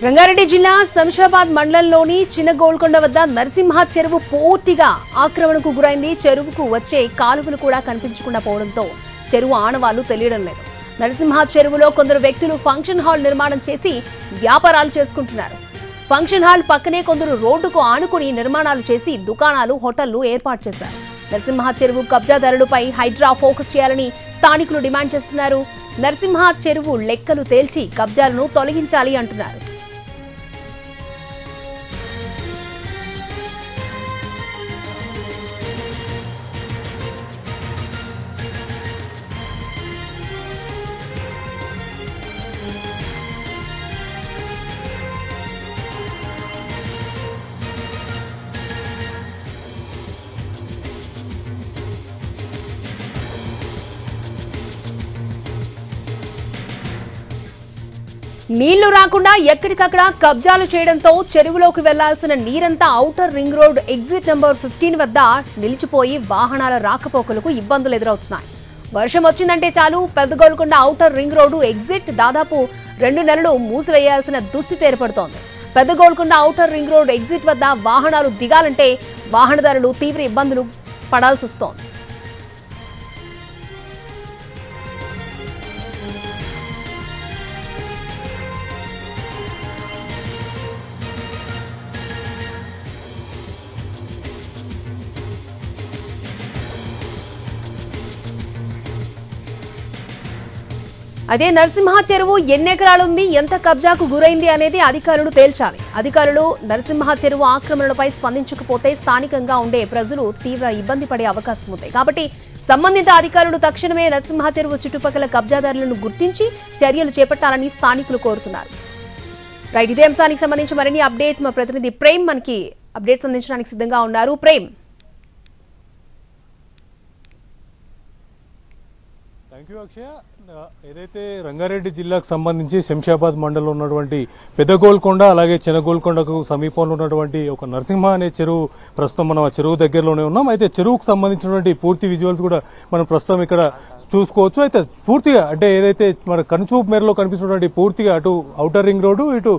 రంగారెడ్డి జిల్లా శంషాబాద్ మండలంలోని చిన్న గోల్కొండ వద్ద నరసింహ చెరువు పూర్తిగా ఆక్రమణకు గురైంది. చెరువుకు వచ్చే కాలువలు కూడా కనిపించకుండా పోవడంతో చెరువు ఆనవాళ్లు తెలియడం లేదు. నరసింహ చెరువులో కొందరు వ్యక్తులు ఫంక్షన్ హాల్ నిర్మాణం చేసి వ్యాపారాలు చేసుకుంటున్నారు. ఫంక్షన్ హాల్ పక్కనే కొందరు రోడ్డుకు ఆనుకుని నిర్మాణాలు చేసి దుకాణాలు, హోటళ్లు ఏర్పాటు చేశారు. నరసింహ చెరువు కబ్జాదారులపై హైడ్రా ఫోకస్ చేయాలని స్థానికులు డిమాండ్ చేస్తున్నారు. నరసింహ చెరువు లెక్కలు తేల్చి కబ్జాలను తొలగించాలి అంటున్నారు. నీళ్లు రాకుండా ఎక్కడికక్కడ కబ్జాలు చేయడంతో చెరువులోకి వెళ్లాల్సిన నీరంతా outer ring road exit number 15 వద్ద నిలిచిపోయి వాహనాల రాకపోకలకు ఇబ్బందులు ఎదురవుతున్నాయి. వర్షం వచ్చిందంటే చాలు పెద్ద Golconda outer ring road exit దాదాపు 2 నెలలు మూసివేయాల్సిన దుస్థితి ఏర్పడుతోంది. పెద్ద Golconda outer ring road exit వద్ద వాహనాలు దిగాలంటే వాహనదారులు తీవ్ర ఇబ్బందులు పడాల్సి వస్తోంది. అదే నరసింహ చెరువు ఎన్ని ఎకరాలుంది, ఎంత కబ్జాకు గురైంది అనేది అధికారులు తేల్చాలి. అధికారులు నరసింహ చెరువు ఆక్రమణలపై స్పందించకపోతే స్థానికంగా ఉండే ప్రజలు తీవ్ర ఇబ్బంది పడే అవకాశం ఉంది. కాబట్టి సంబంధిత అధికారులు తక్షణమే నరసింహ చెరువు చుట్టుపక్కల కబ్జాదారులను గుర్తించి చర్యలు చేపట్టాలని స్థానికులు కోరుతున్నారు. రైట్, ఇదే అంశానికి సంబంధించి మరిన్ని అప్డేట్స్ మా ప్రతినిధి ప్రేమ్ మనకి అప్డేట్స్ అందించడానికి సిద్ధంగా ఉన్నారు. ప్రేమ్. థ్యాంక్ యూ అక్షయ. ఏదైతే రంగారెడ్డి జిల్లాకు సంబంధించి శంషాబాద్ మండలంలో ఉన్నటువంటి పెద్ద గోల్కొండ అలాగే చిన్న గోల్కొండకు సమీపంలో ఉన్నటువంటి ఒక నరసింహ అనే చెరువు, ప్రస్తుతం మనం ఆ చెరువు దగ్గరలోనే ఉన్నాం. అయితే చెరువుకు సంబంధించినటువంటి పూర్తి విజువల్స్ కూడా మనం ప్రస్తుతం ఇక్కడ చూసుకోవచ్చు. అయితే పూర్తిగా అంటే ఏదైతే మన కనుచూపు మేరలో కనిపిస్తున్నటువంటి పూర్తిగా అటు ఔటర్ రింగ్ రోడ్డు, ఇటు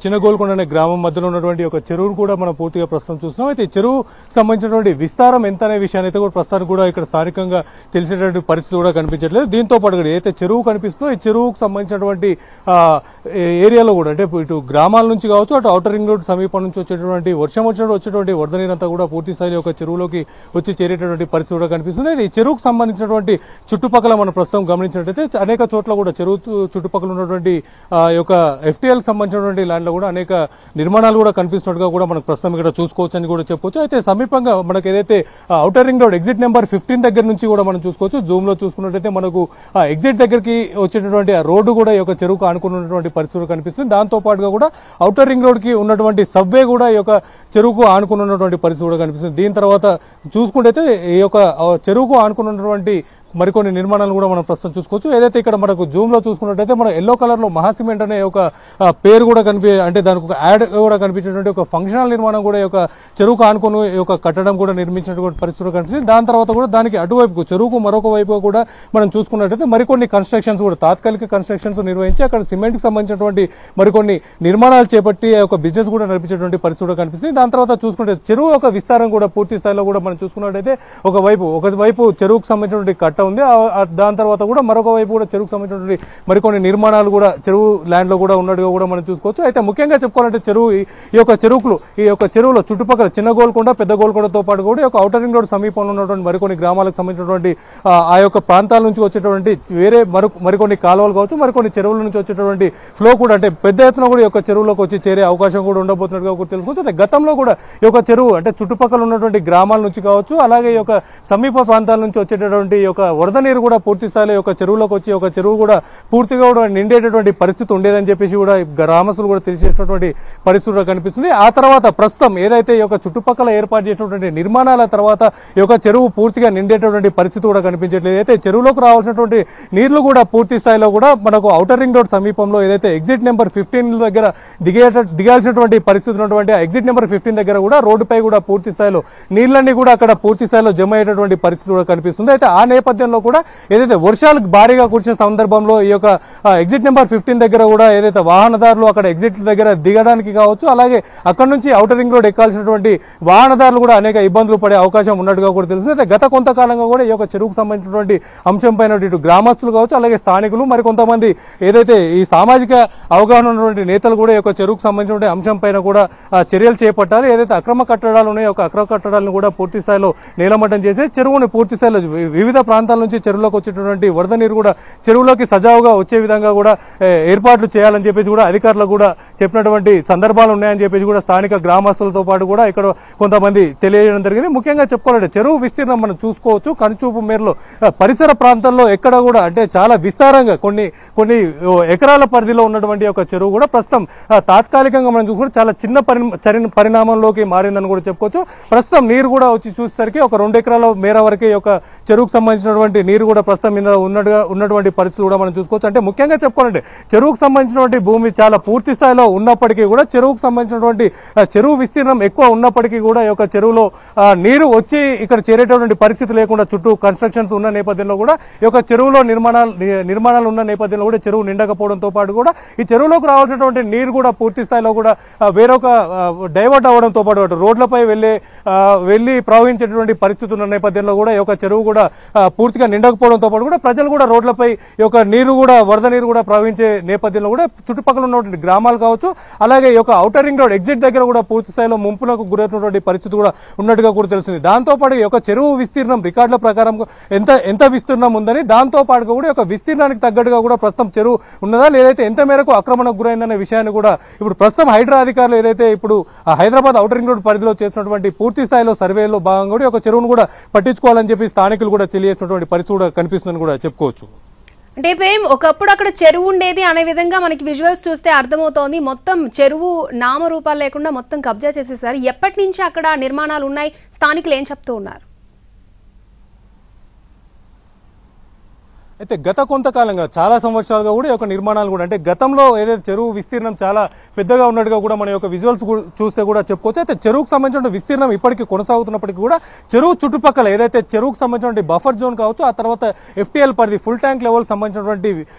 చిన్న గోల్కొండ అనే గ్రామం మధ్యలో ఉన్నటువంటి ఒక చెరువును కూడా మనం పూర్తిగా ప్రస్తుతం చూస్తున్నాం. అయితే చెరువు సంబంధించినటువంటి విస్తారం ఎంత అనే విషయాన్ని అయితే కూడా ప్రస్తుతానికి కూడా ఇక్కడ స్థానికంగా తెలిసేటువంటి పరిస్థితి కూడా కనిపించట్లేదు. దీంతో పాటు ఏదైతే చెరువు కనిపిస్తుందో ఈ చెరువుకు సంబంధించినటువంటి ఏరియాలో కూడా అంటే ఇటు గ్రామాల నుంచి కావచ్చు, అటు ఔటర్ రింగ్ రోడ్ సమీపం నుంచి వచ్చేటువంటి వర్షం వచ్చినప్పుడు వచ్చేటువంటి వరద నీరంతా కూడా పూర్తి స్థాయిలో ఒక చెరువులోకి వచ్చి చేరేటటువంటి పరిస్థితి కూడా కనిపిస్తుంది. ఈ చెరువుకు సంబంధించినటువంటి చుట్టుపక్కల మనం ప్రస్తుతం గమనించినట్టయితే అనేక చోట్ల కూడా చెరువు చుట్టుపక్కల ఉన్నటువంటి యొక్క FTL సంబంధించినటువంటి ల్యాండ్ లో కూడా అనేక నిర్మాణాలు కూడా కనిపిస్తున్నట్టుగా కూడా మనకు ప్రస్తుతం ఇక్కడ చూసుకోవచ్చు అని కూడా చెప్పొచ్చు. అయితే సమీపంగా మనకు ఏదైతే outer ring road exit number 15 దగ్గర నుంచి కూడా మనం చూసుకోవచ్చు. జూమ్ లో చూసుకున్నట్టయితే మనకు ఎగ్జిట్ దగ్గరికి వచ్చేటటువంటి ఆ రోడ్డు కూడా ఈ యొక్క చెరువుకు ఆనుకున్నటువంటి పరిస్థితులు కనిపిస్తుంది. దాంతో పాటుగా కూడా ఔటర్ రింగ్ రోడ్ కి ఉన్నటువంటి సబ్వే కూడా ఈ యొక్క చెరువుకు ఆనుకున్నటువంటి పరిస్థితి కూడా కనిపిస్తుంది. దీని తర్వాత చూసుకుంటే ఈ యొక్క చెరువుకు ఆనుకున్నటువంటి మరికొన్ని నిర్మాణాలు కూడా మనం ప్రస్తుతం చూసుకోవచ్చు. ఏదైతే ఇక్కడ మనకు జూమ్ లో చూసుకున్నట్టయితే మనం ఎల్లో కలర్ లో మహాసిమెంట్ అనే ఒక పేరు కూడా అంటే దానికి ఒక యాడ్ కూడా కనిపించేటువంటి ఒక ఫంక్షనల్ నిర్మాణం కూడా ఈ యొక్క చెరువుకు ఆనుకుని ఈ యొక్క కట్టడం కూడా నిర్మించినటువంటి పరిస్థితులు కనిపిస్తుంది. దాని తర్వాత కూడా దానికి అటువైపు చెరువుకు మరొక వైపు కూడా మనం చూసుకున్నట్టయితే మరికొన్ని కన్స్ట్రక్షన్స్ కూడా తాత్కాలిక కన్స్ట్రక్షన్స్ నిర్వహించి అక్కడ సిమెంట్ కి సంబంధించినటువంటి మరికొన్ని నిర్మాణాలు చేపట్టి ఒక బిజినెస్ కూడా నడిపించేటువంటి పరిస్థితి కూడా కనిపిస్తుంది. దాని తర్వాత చూసుకుంటే చెరువు ఒక విస్తారం కూడా పూర్తి స్థాయిలో కూడా మనం చూసుకున్నట్టయితే ఒకవైపు చెరువుకు సంబంధించినటువంటి కట్ట ఉంది. దాని తర్వాత కూడా మరొక వైపు కూడా చెరువుకు సంబంధించినటువంటి మరికొన్ని నిర్మాణాలు కూడా చెరువు ల్యాండ్ లో కూడా ఉన్నట్టుగా కూడా మనం చూసుకోవచ్చు. అయితే ముఖ్యంగా చెప్పుకోవాలంటే ఈ యొక్క చెరువులో చుట్టుపక్కల చిన్న గోల్కొండ, పెద్ద గోల్కొండతో పాటు కూడా ఈ యొక్క ఔటర్ రింగ్ రోడ్ సమీపంలో ఉన్నటువంటి మరికొన్ని గ్రామాలకు సంబంధించినటువంటి ఆ యొక్క ప్రాంతాల నుంచి వచ్చేటువంటి వేరే మరికొన్ని కాలువలు కావచ్చు, మరికొన్ని చెరువుల నుంచి వచ్చేటువంటి ఫ్లో కూడా అంటే పెద్ద ఎత్తున కూడా ఈ యొక్క చెరువులోకి వచ్చి చేరే అవకాశం కూడా ఉండబోతున్నట్టుగా కూడా తెలుసుకోవచ్చు. అయితే గతంలో కూడా ఈ యొక్క చెరువు అంటే చుట్టుపక్కల ఉన్నటువంటి గ్రామాల నుంచి కావచ్చు, అలాగే ఈ యొక్క సమీప ప్రాంతాల నుంచి వచ్చేటటువంటి ఈ యొక్క వరద నీరు కూడా పూర్తి స్థాయిలో ఒక చెరువులోకి వచ్చి ఒక చెరువు కూడా పూర్తిగా కూడా నిండేటటువంటి పరిస్థితి ఉండేదని చెప్పేసి కూడా గ్రామస్తులు కూడా తెలిసేటటువంటి పరిస్థితి కనిపిస్తుంది. ఆ తర్వాత ప్రస్తుతం ఏదైతే ఈ యొక్క చుట్టుపక్కల ఏర్పాటు చేసినటువంటి నిర్మాణాల తర్వాత ఈ యొక్క చెరువు పూర్తిగా నిండేటటువంటి పరిస్థితి కూడా కనిపించట్లేదు. అయితే చెరువులోకి రావాల్సినటువంటి నీళ్లు కూడా పూర్తి స్థాయిలో కూడా మనకు ఔటర్ రింగ్ రోడ్ సమీపంలో ఏదైతే ఎగ్జిట్ నెంబర్ 15 దగ్గర దిగాల్సినటువంటి పరిస్థితి ఉన్నటువంటి ఎగ్జిట్ నెంబర్ 15 దగ్గర కూడా రోడ్డుపై కూడా పూర్తి స్థాయిలో నీళ్లన్నీ కూడా అక్కడ పూర్తి స్థాయిలో జమ అయ్యేటటువంటి పరిస్థితి కూడా కనిపిస్తుంది. అయితే ఆ నేపథ్యంలో నేపథ్యంలో కూడా ఏదైతే వర్షాలు భారీగా కురిసిన సందర్భంలో ఈ యొక్క ఎగ్జిట్ నెంబర్ 15 దగ్గర కూడా ఏదైతే వాహనదారులు అక్కడ ఎగ్జిట్ దగ్గర దిగడానికి కావచ్చు, అలాగే అక్కడ నుంచి ఔటర్ రింగ్ రోడ్ ఎక్కాల్సినటువంటి వాహనదారులు కూడా అనేక ఇబ్బందులు పడే అవకాశం ఉన్నట్టుగా కూడా తెలుస్తుంది. అయితే గత కొంతకాలంగా కూడా ఈ యొక్క చెరువుకు సంబంధించినటువంటి అంశం పైన ఇటు గ్రామస్తులు కావచ్చు, అలాగే స్థానికులు మరి కొంతమంది ఏదైతే ఈ సామాజిక అవగాహన ఉన్నటువంటి నేతలు కూడా ఈ యొక్క చెరువుకు సంబంధించిన అంశం పైన కూడా చర్యలు చేపట్టాలి. ఏదైతే అక్రమ కట్టడాలు ఉన్నాయో అక్రమ కట్టడాలను కూడా పూర్తి స్థాయిలో నేలమట్టం చేసి చెరువుని పూర్తి స్థాయిలో వివిధ ప్రాంతాల నుంచి చెరువులోకి వచ్చేటటువంటి వరద నీరు కూడా చెరువులోకి సజావుగా వచ్చే విధంగా కూడా ఏర్పాట్లు చేయాలని చెప్పేసి కూడా అధికారులు కూడా చెప్పినటువంటి సందర్భాలు ఉన్నాయని చెప్పేసి కూడా స్థానిక గ్రామస్తులతో పాటు కూడా ఇక్కడ కొంతమంది తెలియజేయడం జరిగింది. ముఖ్యంగా చెప్పుకోవాలంటే చెరువు విస్తీర్ణం మనం చూసుకోవచ్చు. కనుచూపు మేరలో పరిసర ప్రాంతాల్లో ఎక్కడ కూడా అంటే చాలా విస్తారంగా కొన్ని ఎకరాల పరిధిలో ఉన్నటువంటి ఒక చెరువు కూడా ప్రస్తుతం తాత్కాలికంగా మనం చూసుకుంటే చాలా చిన్న పరిణామంలోకి మారిందని కూడా చెప్పుకోవచ్చు. ప్రస్తుతం నీరు కూడా వచ్చి చూసేసరికి ఒక 2 ఎకరాల మేర వరకే ఒక చెరువుకు సంబంధించినటువంటి నీరు కూడా ప్రస్తుతం మీద ఉన్నటువంటి పరిస్థితులు కూడా మనం చూసుకోవచ్చు. అంటే ముఖ్యంగా చెప్పుకోవాలంటే చెరువుకు సంబంధించినటువంటి భూమి చాలా పూర్తి స్థాయిలో ఉన్నప్పటికీ కూడా చెరువుకు సంబంధించినటువంటి చెరువు విస్తీర్ణం ఎక్కువ ఉన్నప్పటికీ కూడా ఈ యొక్క చెరువులో నీరు వచ్చి ఇక్కడ చేరేటటువంటి పరిస్థితి లేకుండా చుట్టూ కన్స్ట్రక్షన్స్ ఉన్న నేపథ్యంలో కూడా ఈ యొక్క చెరువులో నిర్మాణాలు ఉన్న నేపథ్యంలో కూడా చెరువు నిండకపోవడంతో పాటు కూడా ఈ చెరువులోకి రావాల్సినటువంటి నీరు కూడా పూర్తి స్థాయిలో కూడా వేరొక డైవర్ట్ అవడంతో పాటు రోడ్లపై వెళ్లి ప్రవహించేటువంటి పరిస్థితి ఉన్న నేపథ్యంలో కూడా ఈ యొక్క చెరువు కూడా పూర్తిగా నిండకపోవడంతో పాటు కూడా ప్రజలు కూడా రోడ్లపై ఈ యొక్క నీరు కూడా వరద నీరు కూడా ప్రవహించే నేపథ్యంలో కూడా చుట్టుపక్కల ఉన్నటువంటి గ్రామాలు కావచ్చు, అలాగే ఈ యొక్క ఔటర్ రింగ్ రోడ్ ఎగ్జిట్ దగ్గర కూడా పూర్తి స్థాయిలో ముంపునకు గురైనటువంటి పరిస్థితి కూడా ఉన్నట్టుగా కూడా తెలుస్తుంది. దాంతో పాటు ఈ యొక్క చెరువు విస్తీర్ణం రికార్డుల ప్రకారం ఎంత విస్తీర్ణం ఉందని దాంతో పాటు కూడా ఈ యొక్క విస్తీర్ణానికి తగ్గట్టుగా కూడా ప్రస్తుతం చెరువు ఉన్నదా లేదైతే ఎంత మేరకు ఆక్రమణకు గురైందనే విషయాన్ని కూడా ఇప్పుడు ప్రస్తుతం హైడ్రా అధికారులు ఏదైతే ఇప్పుడు హైదరాబాద్ ఔటర్ రింగ్ రోడ్ పరిధిలో చేసినటువంటి పూర్తి స్థాయిలో సర్వేలో భాగంగా కూడా ఒక చెరువును కూడా పట్టించుకోవాలని చెప్పి స్థానికులు కూడా తెలియజేసినటువంటి పరిస్థితి కూడా కనిపిస్తుందని కూడా చెప్పుకోవచ్చు. అంటే ప్రేమ్ ఒకప్పుడు అక్కడ చెరువు ఉండేది అనే విధంగా మనకి విజువల్స్ చూస్తే అర్థమవుతోంది. మొత్తం చెరువు నామరూపాలు లేకుండా మొత్తం కబ్జా చేసేసారు. ఎప్పటి నుంచి అక్కడ నిర్మాణాలు ఉన్నాయి, స్థానికులు ఏం చెప్తూ ఉన్నారు? అయితే గత కొంతకాలంగా చాలా సంవత్సరాలుగా కూడా ఈ యొక్క నిర్మాణాలు కూడా అంటే గతంలో ఏదైతే చెరువు విస్తీర్ణం చాలా పెద్దగా ఉన్నట్టుగా కూడా మన యొక్క విజువల్స్ చూస్తే కూడా చెప్పుకోవచ్చు. అయితే చెరువుకు సంబంధించిన విస్తీర్ణం ఇప్పటికీ కొనసాగుతున్నప్పటికీ కూడా చెరువు చుట్టుపక్కల ఏదైతే చెరువుకు సంబంధించిన బఫర్ జోన్ కావచ్చు, ఆ తర్వాత FTL పరిధి ఫుల్ ట్యాంక్ లెవెల్ సంబంధించినటువంటి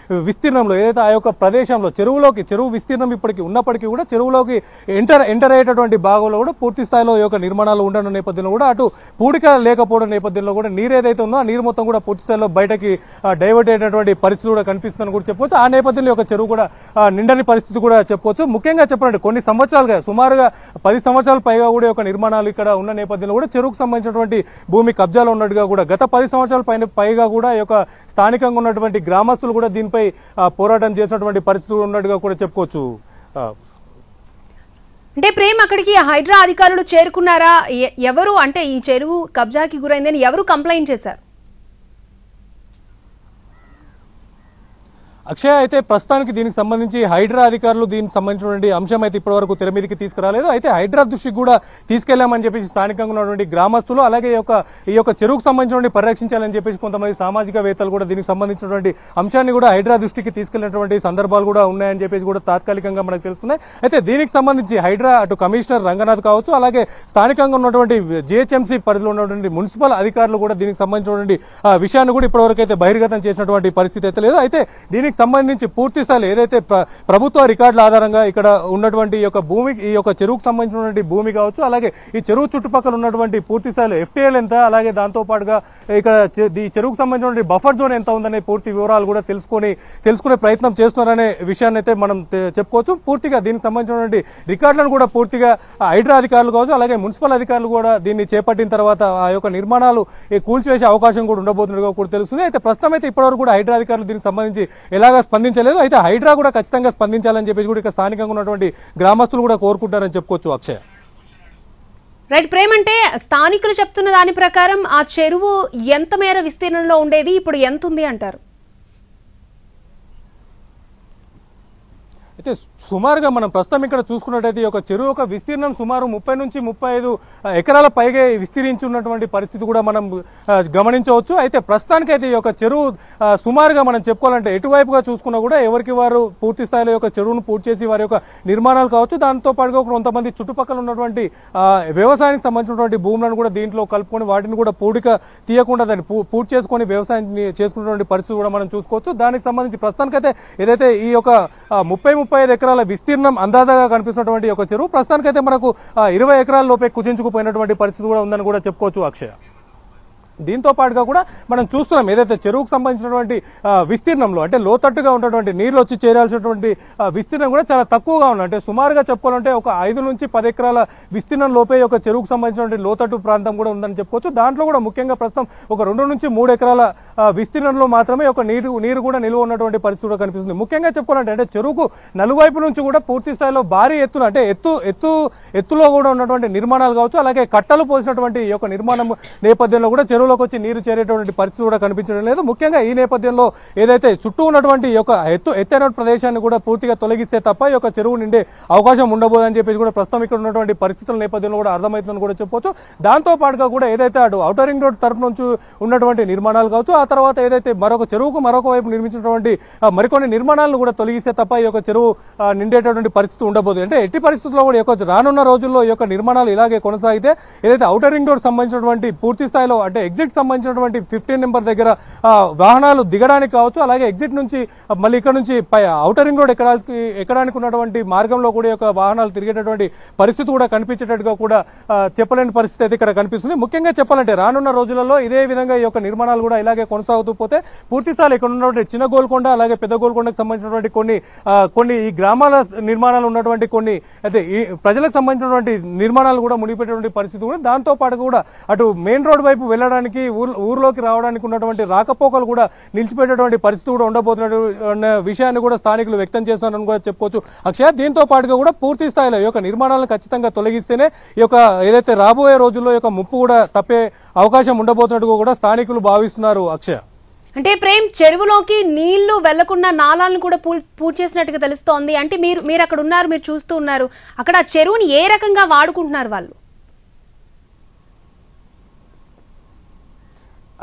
విస్తీర్ణంలో ఏదైతే ఆ యొక్క ప్రదేశంలో చెరువు విస్తీర్ణం ఇప్పటికీ ఉన్నప్పటికీ కూడా చెరువులోకి ఎంటర్ అయ్యేటటువంటి భాగంలో కూడా పూర్తి స్థాయిలో ఈ యొక్క నిర్మాణాలు ఉండడం నేపథ్యంలో కూడా అటు పూడిక లేకపోవడం నేపథ్యంలో కూడా నీరు ఏదైతే ఉందో ఆ నీరు మొత్తం కూడా పూర్తి స్థాయిలో బయటకి డైవర్ట్ అయినటువంటి పరిస్థితి కూడా కనిపిస్తుందని కూడా చెప్పుకోవచ్చు. ఆ నేపథ్యంలో ఒక చెరువు కూడా నిండని పరిస్థితి కూడా చెప్పుకోవచ్చు. ముఖ్యంగా చెప్పాలంటే కొన్ని సంవత్సరాలుగా సుమారుగా 10 సంవత్సరాల పైగా కూడా ఒక నిర్మాణాలు ఇక్కడ ఉన్న నేపథ్యంలో కూడా చెరువుకు సంబంధించినటువంటి భూమి కబ్జాలో ఉన్నట్టుగా కూడా గత 10 సంవత్సరాల పైగా కూడా ఈ యొక్క స్థానికంగా ఉన్నటువంటి గ్రామస్తులు కూడా దీనిపై పోరాటం చేసినటువంటి పరిస్థితులు ఉన్నట్టుగా కూడా చెప్పుకోవచ్చు. అంటే ప్రేమ్ అక్కడికి హైడ్రా అధికారులు చేరుకున్నారా? ఎవరు అంటే ఈ చెరువు కబ్జాకి గురైందని ఎవరు కంప్లైంట్ చేశారు? అక్షయ అయితే ప్రస్తుతానికి దీనికి సంబంధించి హైడ్రా అధికారులు దీనికి సంబంధించినటువంటి అంశం అయితే ఇప్పటివరకు తెర మీదకి తీసుకురాలేదు. అయితే హైడ్రా దృష్టికి కూడా తీసుకెళ్లామని చెప్పేసి స్థానికంగా ఉన్నటువంటి గ్రామస్తులు అలాగే ఈ యొక్క చెరువుకు సంబంధించినటువంటి పరిరక్షించాలని చెప్పేసి కొంతమంది సామాజికవేత్తలు కూడా దీనికి సంబంధించినటువంటి అంశాన్ని కూడా హైడ్రా దృష్టికి తీసుకెళ్లినటువంటి సందర్భాలు కూడా ఉన్నాయని చెప్పేసి కూడా తాత్కాలికంగా మనకు తెలుస్తున్నాయి. అయితే దీనికి సంబంధించి హైడ్రా అటు కమిషనర్ రంగనాథ్ కావచ్చు, అలాగే స్థానికంగా ఉన్నటువంటి GHMC పరిధిలో ఉన్నటువంటి మున్సిపల్ అధికారులు కూడా దీనికి సంబంధించినటువంటి విషయాన్ని కూడా ఇప్పటివరకు అయితే బహిర్గతం చేసినటువంటి పరిస్థితి అయితే లేదు. అయితే దీనికి సంబంధించి పూర్తి స్థాయిలో ఏదైతే ప్రభుత్వ రికార్డుల ఆధారంగా ఇక్కడ ఉన్నటువంటి ఈ యొక్క చెరువుకు సంబంధించినటువంటి భూమి కావచ్చు, అలాగే ఈ చెరువు చుట్టుపక్కల ఉన్నటువంటి పూర్తి స్థాయిలో FTL ఎంత, అలాగే దాంతో పాటుగా ఇక్కడ ఈ చెరువుకు సంబంధించినటువంటి బఫర్ జోన్ ఎంత ఉందనే పూర్తి వివరాలు కూడా తెలుసుకునే ప్రయత్నం చేస్తున్నారనే విషయాన్ని అయితే మనం చెప్పుకోవచ్చు. పూర్తిగా దీనికి సంబంధించినటువంటి రికార్డులను కూడా పూర్తిగా హైడ్రా అధికారులు కావచ్చు, అలాగే మున్సిపల్ అధికారులు కూడా దీన్ని చేపట్టిన తర్వాత ఆ యొక్క నిర్మాణాలు కూల్చివేసే అవకాశం కూడా ఉండబోతున్నట్టుగా కూడా తెలుస్తుంది. అయితే ప్రస్తుతం అయితే ఇప్పటివరకు కూడా హైడ్రా అధికారులు దీనికి సంబంధించి ఎలాగా స్పందించలేదు. అయితే హైడ్రా కూడా ఖచ్చితంగా స్పందించాలని చెప్పేసి కూడా ఇక్కడ స్థానికంగా ఉన్నటువంటి గ్రామస్తులు కూడా కోరుకుంటారని చెప్పుకోవచ్చు. అక్షయ్ రైట్ ప్రేమ్, అంటే స్థానికులు చెప్తున్న దాని ప్రకారం ఆ చెరువు ఎంత మేర విస్తీర్ణంలో ఉండేది, ఇప్పుడు ఎంత ఉంది అంటారు? అయితే సుమారుగా మనం ప్రస్తుతం ఇక్కడ చూసుకున్నట్టయితే ఈ యొక్క చెరువు యొక్క విస్తీర్ణం సుమారు 30 నుంచి 35 ఎకరాల పైగా విస్తరించి ఉన్నటువంటి పరిస్థితి కూడా మనం గమనించవచ్చు. అయితే ప్రస్తుతానికైతే ఈ యొక్క చెరువు సుమారుగా మనం చెప్పుకోవాలంటే ఎటువైపుగా చూసుకున్నా కూడా ఎవరికి వారు పూర్తి స్థాయిలో యొక్క చెరువును పూర్తి చేసి వారి యొక్క నిర్మాణాలు కావచ్చు, దాంతో పాటుగా కొంతమంది చుట్టుపక్కల ఉన్నటువంటి వ్యవసాయానికి సంబంధించినటువంటి భూములను కూడా దీంట్లో కలుపుకొని వాటిని కూడా పూడిక తీయకుండా దాన్ని పూర్తి చేసుకొని వ్యవసాయం చేసుకున్నటువంటి పరిస్థితి కూడా మనం చూసుకోవచ్చు. దానికి సంబంధించి ప్రస్తుతానికైతే ఏదైతే ఈ యొక్క 30-35 ఎకరాల విస్తీర్ణం అందాజగా కనిపిస్తున్నటువంటి ఒక చెరువు ప్రస్తుతానికైతే మనకు 20 ఎకరాల లోపే కుచించుకుపోయినటువంటి పరిస్థితి కూడా ఉందని కూడా చెప్పుకోవచ్చు అక్షయ. దీంతో పాటుగా కూడా మనం చూస్తున్నాం ఏదైతే చెరువుకు సంబంధించినటువంటి విస్తీర్ణంలో అంటే లోతట్టుగా ఉన్నటువంటి నీళ్లు వచ్చి చేరాల్సినటువంటి విస్తీర్ణం కూడా చాలా తక్కువగా ఉంది. అంటే సుమారుగా చెప్పుకోవాలంటే ఒక 5 నుంచి 10 ఎకరాల విస్తీర్ణం లోపే ఒక చెరువుకు సంబంధించినటువంటి లోతట్టు ప్రాంతం కూడా ఉందని చెప్పుకోవచ్చు. దాంట్లో కూడా ముఖ్యంగా ప్రస్తుతం ఒక 2 నుంచి 3 ఎకరాల విస్తీర్ణంలో మాత్రమే ఒక నీరు కూడా నిలువ ఉన్నటువంటి పరిస్థితి కూడా కనిపిస్తుంది. ముఖ్యంగా చెప్పుకోవాలంటే అంటే చెరువుకు నలువైపు నుంచి కూడా పూర్తి స్థాయిలో భారీ ఎత్తున అంటే ఎత్తులో కూడా ఉన్నటువంటి నిర్మాణాలు కావచ్చు, అలాగే కట్టలు పోసినటువంటి ఈ యొక్క నిర్మాణం నేపథ్యంలో కూడా చెరువులోకి వచ్చి నీరు చేరేటువంటి పరిస్థితి కూడా కనిపించడం లేదు. ముఖ్యంగా ఈ నేపథ్యంలో ఏదైతే చుట్టూ ఉన్నటువంటి ఈ యొక్క ఎత్తైన ప్రదేశాన్ని కూడా పూర్తిగా తొలగిస్తే తప్ప ఈ యొక్క చెరువు నిండే అవకాశం ఉండబోదని చెప్పేసి కూడా ప్రస్తుతం ఇక్కడ ఉన్నటువంటి పరిస్థితుల నేపథ్యంలో కూడా అర్థమవుతుందని కూడా చెప్పొచ్చు. దాంతో పాటుగా కూడా ఏదైతే అటు ఔటర్ రింగ్ రోడ్ తరపు నుంచి ఉన్నటువంటి నిర్మాణాలు కావచ్చు, ఆ తర్వాత ఏదైతే చెరువుకు మరొక వైపు నిర్మించినటువంటి మరికొన్ని నిర్మాణాలను కూడా తొలగిస్తే తప్ప ఈ యొక్క చెరువు నిండేటటువంటి పరిస్థితి ఉండబోదు. అంటే ఎట్టి పరిస్థితుల్లో కూడా ఈ యొక్క రానున్న రోజుల్లో ఈ యొక్క నిర్మాణాలు ఇలాగే కొనసాగితే ఏదైతే ఔటర్ రింగ్ రోడ్ సంబంధించినటువంటి పూర్తి స్థాయిలో అంటే ఎగ్జిట్ సంబంధించినటువంటి 15 నెంబర్ దగ్గర వాహనాలు దిగడానికి కావచ్చు, అలాగే ఎగ్జిట్ నుంచి మళ్ళీ ఇక్కడ నుంచి ఔటర్ రింగ్ రోడ్ ఎక్కడానికి ఉన్నటువంటి మార్గంలో కూడా యొక్క వాహనాలు తిరిగేటటువంటి పరిస్థితి కూడా కనిపించేటట్టుగా కూడా చెప్పలేని పరిస్థితి అయితే ఇక్కడ కనిపిస్తుంది. ముఖ్యంగా చెప్పాలంటే రానున్న రోజులలో ఇదే విధంగా ఈ యొక్క నిర్మాణాలు కూడా ఇలాగే కొనసాగుతూ పోతే పూర్తి స్థాయిలో ఇక్కడ ఉన్నటువంటి చిన్న గోల్కొండ అలాగే పెద్ద గోల్కొండకు సంబంధించినటువంటి కొన్ని ఈ గ్రామాల నిర్మాణాలు ఉన్నటువంటి కొన్ని అయితే ఈ ప్రజలకు సంబంధించినటువంటి నిర్మాణాలు కూడా మునిగిపోయేటువంటి పరిస్థితి కూడా, దాంతో పాటు కూడా అటు మెయిన్ రోడ్ వైపు వెళ్ళడానికి ఊర్లోకి రావడానికి ఉన్నటువంటి రాకపోకలు కూడా నిలిచిపోయేటటువంటి పరిస్థితి కూడా ఉండబోతున్న విషయాన్ని కూడా స్థానికులు వ్యక్తం చేస్తున్నారని కూడా చెప్పుకోవచ్చు అక్షయ. దీంతో పాటుగా కూడా పూర్తి స్థాయిలో ఈ యొక్క నిర్మాణాలను ఖచ్చితంగా తొలగిస్తేనే ఈ యొక్క ఏదైతే రాబోయే రోజుల్లో ఈ యొక్క ముప్పు కూడా తప్పే అవకాశం ఉండబోతున్నట్టుగా కూడా స్థానికులు భావిస్తున్నారు అక్షయ. అంటే ప్రేమ్, చెరువులోకి నీళ్లు వెళ్లకుండా నాలాలను కూడా పూర్తి చేసినట్టుగా తెలుస్తోంది. అంటే మీరు అక్కడ ఉన్నారు, మీరు చూస్తూ ఉన్నారు, అక్కడ చెరువుని ఏ రకంగా వాడుకుంటున్నారు వాళ్ళు?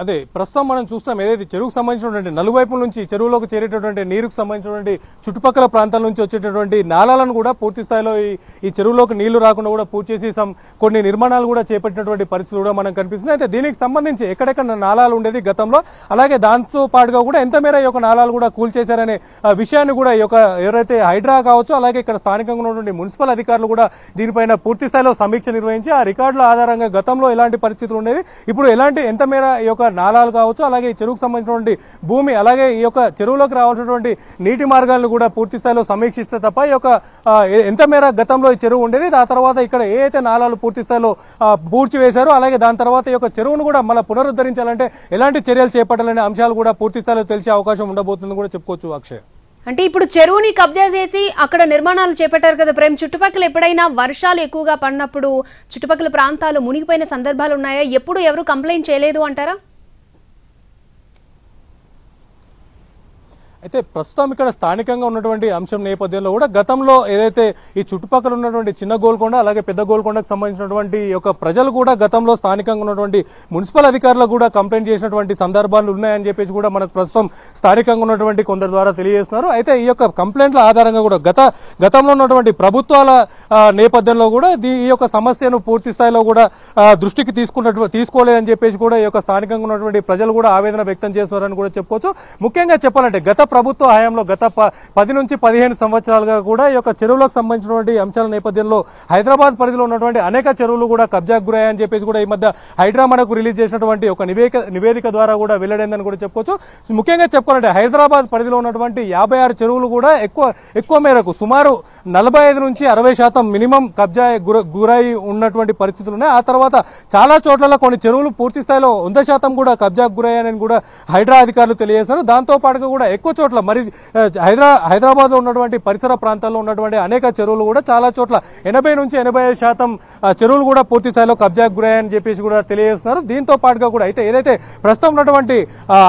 అదే ప్రస్తుతం మనం చూస్తాం ఏదైతే చెరువుకు సంబంధించినటువంటి నలువైపుల నుంచి చెరువులోకి చేరేటటువంటి నీరుకు సంబంధించినటువంటి చుట్టుపక్కల ప్రాంతాల నుంచి వచ్చేటటువంటి నాలాలను కూడా పూర్తి స్థాయిలో ఈ చెరువులోకి నీళ్లు రాకుండా కూడా పూర్తి చేసి కొన్ని నిర్మాణాలు కూడా చేపట్టినటువంటి పరిస్థితులు కూడా మనకు కనిపిస్తుంది. అయితే దీనికి సంబంధించి ఎక్కడెక్కడ నాలాలు ఉండేది గతంలో, అలాగే దాంతో పాటుగా కూడా ఎంత మేర ఈ యొక్క నాలాలు కూడా కూల్చేశారనే విషయాన్ని కూడా ఈ యొక్క ఎవరైతే హైడ్రా కావచ్చు, అలాగే ఇక్కడ స్థానికంగా ఉన్నటువంటి మున్సిపల్ అధికారులు కూడా దీనిపైన పూర్తి స్థాయిలో సమీక్ష నిర్వహించి ఆ రికార్డుల ఆధారంగా గతంలో ఎలాంటి పరిస్థితులు ఉండేవి, ఇప్పుడు ఎలాంటి ఎంత మేర ఈ యొక్క నాలాలు కావచ్చు, అలాగే ఈ చెరువుకు సంబంధించినటువంటి భూమి, అలాగే ఈ యొక్క చెరువులోకి రావాల్సినటువంటి నీటి మార్గాలను కూడా పూర్తి స్థాయిలో సమీక్షిస్తే తప్ప ఈ యొక్క ఎంత మేర గతంలో ఈ చెరువు ఉండేది, ఆ తర్వాత ఇక్కడ ఏ అయితే నాలాలు పూర్తి స్థాయిలో పూడ్చివేశారో, అలాగే దాని తర్వాత ఈ యొక్క చెరువును కూడా మళ్ళీ పునరుద్ధరించాలంటే ఎలాంటి చర్యలు చేపట్టాలనే అంశాలు కూడా పూర్తి స్థాయిలో తెలిసే అవకాశం ఉండబోతుందని కూడా చెప్పుకోవచ్చు అక్షయ్. అంటే ఇప్పుడు చెరువుని కబ్జా చేసి అక్కడ నిర్మాణాలు చేపట్టారు కదా ప్రేమ్, చుట్టుపక్కల ఎప్పుడైనా వర్షాలు ఎక్కువగా పడినప్పుడు చుట్టుపక్కల ప్రాంతాలు మునిగిపోయిన సందర్భాలు ఉన్నాయా? ఎప్పుడు ఎవరు కంప్లైంట్ చేయలేదు అంటారా? అయితే ప్రస్తుతం ఇక్కడ స్థానికంగా ఉన్నటువంటి అంశం నేపథ్యంలో కూడా గతంలో ఏదైతే ఈ చుట్టుపక్కల ఉన్నటువంటి చిన్న గోల్కొండ అలాగే పెద్ద గోల్కొండకు సంబంధించినటువంటి యొక్క ప్రజలు కూడా గతంలో స్థానికంగా ఉన్నటువంటి మున్సిపల్ అధికారులకు కూడా కంప్లైంట్ చేసినటువంటి సందర్భాలు ఉన్నాయని చెప్పేసి కూడా మనకు ప్రస్తుతం స్థానికంగా ఉన్నటువంటి కొందరు ద్వారా తెలియజేస్తున్నారు. అయితే ఈ యొక్క కంప్లైంట్ల ఆధారంగా కూడా గతంలో ఉన్నటువంటి ప్రభుత్వాల నేపథ్యంలో కూడా ఈ యొక్క సమస్యను పూర్తి స్థాయిలో కూడా దృష్టికి తీసుకోలేదని చెప్పేసి కూడా ఈ యొక్క స్థానికంగా ఉన్నటువంటి ప్రజలు కూడా ఆవేదన వ్యక్తం చేస్తున్నారని కూడా చెప్పుకోవచ్చు. ముఖ్యంగా చెప్పాలంటే గత ప్రభుత్వ హయాంలో గత 10 నుంచి 15 సంవత్సరాలుగా కూడా ఈ యొక్క చెరువులకు సంబంధించినటువంటి అంశాల నేపథ్యంలో హైదరాబాద్ పరిధిలో ఉన్నటువంటి అనేక చెరువులు కూడా కబ్జాకు గురయ్యాయని చెప్పేసి కూడా ఈ మధ్య హైడ్రా మనకు రిలీజ్ చేసినటువంటి ఒక నివేదిక ద్వారా కూడా వెల్లడైందని కూడా చెప్పుకోవచ్చు. ముఖ్యంగా చెప్పుకోవాలంటే హైదరాబాద్ పరిధిలో ఉన్నటువంటి 56 చెరువులు కూడా ఎక్కువ మేరకు సుమారు 45 నుంచి 60% మినిమం కబ్జా గురై ఉన్నటువంటి పరిస్థితులు ఉన్నాయి. ఆ తర్వాత చాలా చోట్ల కొన్ని చెరువులు పూర్తి స్థాయిలో 100% కూడా కబ్జాకు గురయ్యాయని కూడా హైడ్రా అధికారులు తెలియజేశారు. దాంతో పాటుగా కూడా ఎక్కువ చోట్ల మరి హైదరాబాద్లో ఉన్నటువంటి పరిసర ప్రాంతాల్లో ఉన్నటువంటి అనేక చెరువులు కూడా చాలా చోట్ల 80 నుంచి 85% చెరువులు కూడా పూర్తి స్థాయిలో కబ్జాకు గురయ్యాయని చెప్పేసి కూడా తెలియజేస్తున్నారు. దీంతో పాటుగా కూడా అయితే ఏదైతే ప్రస్తుతం ఉన్నటువంటి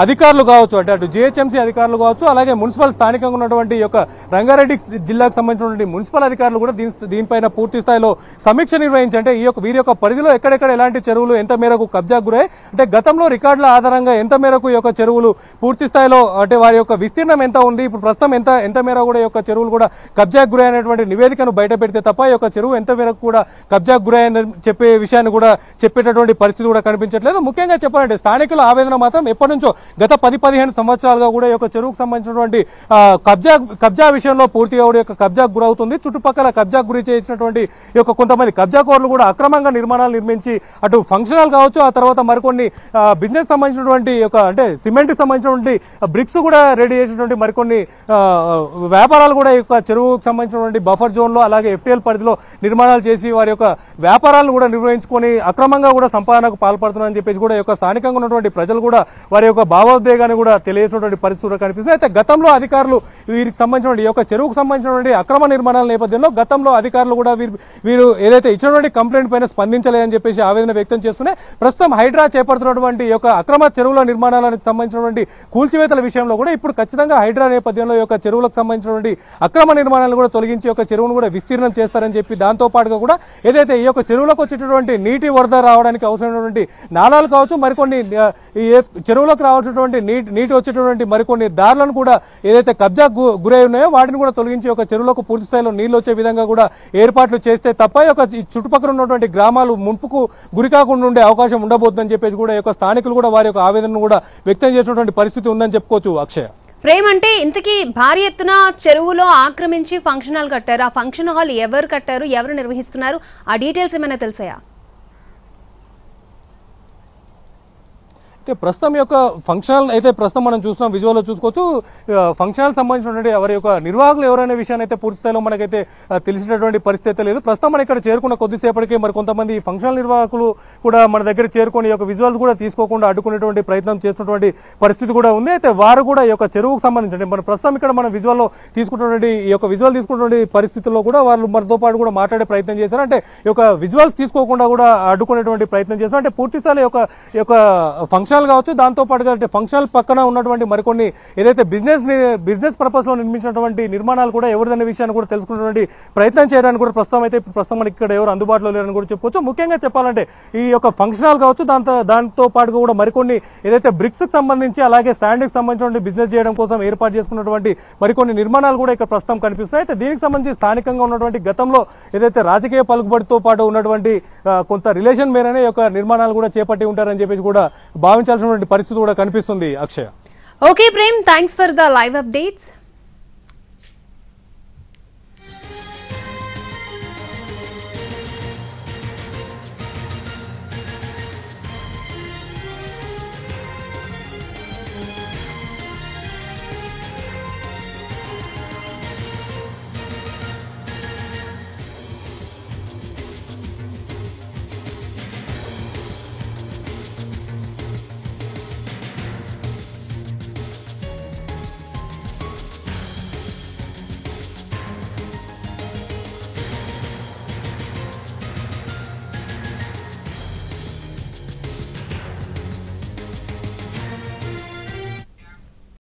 అధికారులు కావచ్చు, అంటే అటు జిహెచ్ఎంసీ అధికారులు కావచ్చు, అలాగే మున్సిపల్ స్థానికంగా ఉన్నటువంటి యొక్క రంగారెడ్డి జిల్లాకు సంబంధించినటువంటి మున్సిపల్ అధికారులు కూడా దీనిపైన పూర్తి స్థాయిలో సమీక్ష నిర్వహించి అంటే వీరి యొక్క పరిధిలో ఎక్కడెక్కడ ఎలాంటి చెరువులు ఎంత మేరకు కబ్జాకు గురయ్యాయి, అంటే గతంలో రికార్డుల ఆధారంగా ఎంత మేరకు ఈ యొక్క చెరువులు పూర్తి స్థాయిలో అంటే వారి యొక్క విస్తీర్ణం ఎంత ఉంది, ఇప్పుడు ప్రస్తుతం ఎంత మేర కూడా ఈ యొక్క చెరువులు కూడా కబ్జాకు గురయ్యేటువంటి నివేదికను బయట పెడితే తప్ప ఈ యొక్క చెరువు ఎంత మేరకు కూడా కబ్జాకు గురయ్యని చెప్పే విషయాన్ని కూడా చెప్పేటటువంటి పరిస్థితి కూడా కనిపించట్లేదు. ముఖ్యంగా చెప్పాలంటే స్థానికుల ఆవేదన మాత్రం ఎప్పటి నుంచో గత 10-15 సంవత్సరాలుగా కూడా ఈ యొక్క చెరువుకు సంబంధించినటువంటి కబ్జా విషయంలో పూర్తిగా కూడా యొక్క కబ్జాకు గురవుతుంది. చుట్టుపక్కల కబ్జాకు గురి చేసినటువంటి ఈ యొక్క కొంతమంది కబ్జాకోరులు కూడా అక్రమంగా నిర్మాణాలు నిర్మించి అటు ఫంక్షన్ హాల్ కావచ్చు, ఆ తర్వాత మరికొన్ని బిజినెస్ సంబంధించినటువంటి అంటే సిమెంట్ కి సంబంధించినటువంటి బ్రిక్స్ కూడా రెడీ చేసినటువంటి మరికొన్ని వ్యాపారాలు కూడా ఈ యొక్క చెరువుకు సంబంధించినటువంటి బఫర్ జోన్ లో అలాగే ఎఫ్టీఎల్ పరిధిలో నిర్మాణాలు చేసి వారి యొక్క వ్యాపారాలను కూడా నిర్వహించుకొని అక్రమంగా కూడా సంపాదనకు పాల్పడుతున్నారని చెప్పేసి కూడా ఈ యొక్క స్థానికంగా ఉన్నటువంటి ప్రజలు కూడా వారి యొక్క భావోద్వేగాన్ని కూడా తెలియజేసినటువంటి పరిస్థితులు కనిపిస్తుంది. అయితే గతంలో అధికారులు వీరికి సంబంధించినటువంటి ఈ యొక్క చెరువుకు సంబంధించినటువంటి అక్రమ నిర్మాణాల నేపథ్యంలో గతంలో అధికారులు కూడా వీరు ఏదైతే ఇచ్చినటువంటి కంప్లైంట్ పైన స్పందించలేదని చెప్పేసి ఆవేదన వ్యక్తం చేస్తూనే ప్రస్తుతం హైడ్రా చేపడుతున్నటువంటి ఈ యొక్క అక్రమ చెరువుల నిర్మాణాలకు సంబంధించినటువంటి కూల్చివేతల విషయంలో కూడా ఇప్పుడు ఖచ్చితంగా హైడ్రా నేపథ్యంలో ఈ యొక్క చెరువులకు సంబంధించినటువంటి అక్రమ నిర్మాణాలను కూడా తొలగించి ఒక చెరువును కూడా విస్తీర్ణం చేస్తారని చెప్పి దాంతో పాటుగా కూడా ఏదైతే ఈ యొక్క చెరువులకు వచ్చేటటువంటి నీటి వరద రావడానికి అవసరమైనటువంటి నాళాలు కావచ్చు, మరికొన్ని చెరువులకు రావాల్సినటువంటి నీటి వచ్చేటటువంటి మరికొన్ని దారులను కూడా ఏదైతే కబ్జా గురై ఉన్నాయో వాటిని కూడా తొలగించి ఒక చెరువులకు పూర్తి స్థాయిలో నీళ్లు వచ్చే విధంగా కూడా ఏర్పాట్లు చేస్తే తప్ప చుట్టుపక్కల ఉన్నటువంటి గ్రామాలు ముంపుకు గురి కాకుండా ఉండే అవకాశం ఉండబోతుందని చెప్పేసి కూడా స్థానికులు కూడా వారి యొక్క ఆవేదనను కూడా వ్యక్తం చేసినటువంటి పరిస్థితి ఉందని చెప్పుకోవచ్చు. అక్షయ, ప్రేమ్, అంటే ఇంతకీ భారీ ఎత్తున చెరువులో ఆక్రమించి ఫంక్షన్ హాల్ కట్టారు. ఆ ఫంక్షన్ హాల్ ఎవరు కట్టారు, ఎవరు నిర్వహిస్తున్నారు, ఆ డీటెయిల్స్ ఏమైనా తెలుసాయా? అయితే ప్రస్తుతం యొక్క ఫంక్షనల్ అయితే ప్రస్తుతం మనం చూస్తున్నాం, విజువల్లో చూసుకోవచ్చు. ఫంక్షనల్ సంబంధించినటువంటి ఎవరి యొక్క నిర్వాహకులు ఎవరైనా విషయాన్ని అయితే పూర్తి స్థాయిలో మనకైతే తెలిసినటువంటి పరిస్థితి అయితే లేదు. ప్రస్తుతం మనం ఇక్కడ చేరుకున్న కొద్దిసేపటికే మరి కొంతమంది ఫంక్షనల్ నిర్వాహకులు కూడా మన దగ్గర చేరుకొని ఈ యొక్క విజువల్స్ కూడా తీసుకోకుండా అడ్డుకునేటువంటి ప్రయత్నం చేస్తున్నటువంటి పరిస్థితి కూడా ఉంది. అయితే వారు కూడా ఈ యొక్క చెరువుకు సంబంధించి మన ప్రస్తుతం ఇక్కడ మన విజువల్లో తీసుకుంటున్నటువంటి ఈ యొక్క విజువల్ తీసుకున్నటువంటి పరిస్థితుల్లో కూడా వాళ్ళు మనతో పాటు కూడా మాట్లాడే ప్రయత్నం చేశారు. అంటే ఈ యొక్క విజువల్స్ తీసుకోకుండా కూడా అడ్డుకునేటువంటి ప్రయత్నం చేశారు. అంటే పూర్తి స్థాయిలో ఈ యొక్క ఫంక్షన్ కావచ్చు, దాంతో పాటుగా అంటే ఫంక్షన్ పక్కన ఉన్నటువంటి మరికొన్ని ఏదైతే బిజినెస్ పర్పస్ లో నిర్మించినటువంటి నిర్మాణాలు కూడా ఎవరిదనే విషయాన్ని కూడా తెలుసుకున్నటువంటి ప్రయత్నం చేయడానికి కూడా ప్రస్తుతం మనకి ఇక్కడ ఎవరు అందుబాటులో లేరని కూడా చెప్పుకోవచ్చు. ముఖ్యంగా చెప్పాలంటే ఈ యొక్క ఫంక్షన్ హాల్ కావచ్చు, దాంతో పాటుగా కూడా మరికొన్ని ఏదైతే బ్రిక్స్ కి సంబంధించి అలాగే శాండ్ కి సంబంధించిన బిజినెస్ చేయడం కోసం ఏర్పాటు చేసుకున్నటువంటి మరికొన్ని నిర్మాణాలు కూడా ఇక్కడ ప్రస్తుతం కనిపిస్తున్నాయి. అయితే దీనికి సంబంధించి స్థానికంగా ఉన్నటువంటి గతంలో ఏదైతే రాజకీయ పలుకుబడితో పాటు ఉన్నటువంటి కొంత రిలేషన్ మేరనే యొక్క నిర్మాణాలు కూడా చేపట్టి ఉంటారని చెప్పేసి కూడా భావించాల్సినటువంటి పరిస్థితి కూడా కనిపిస్తుంది. Akshaya, okay Prem, thanks for the live updates.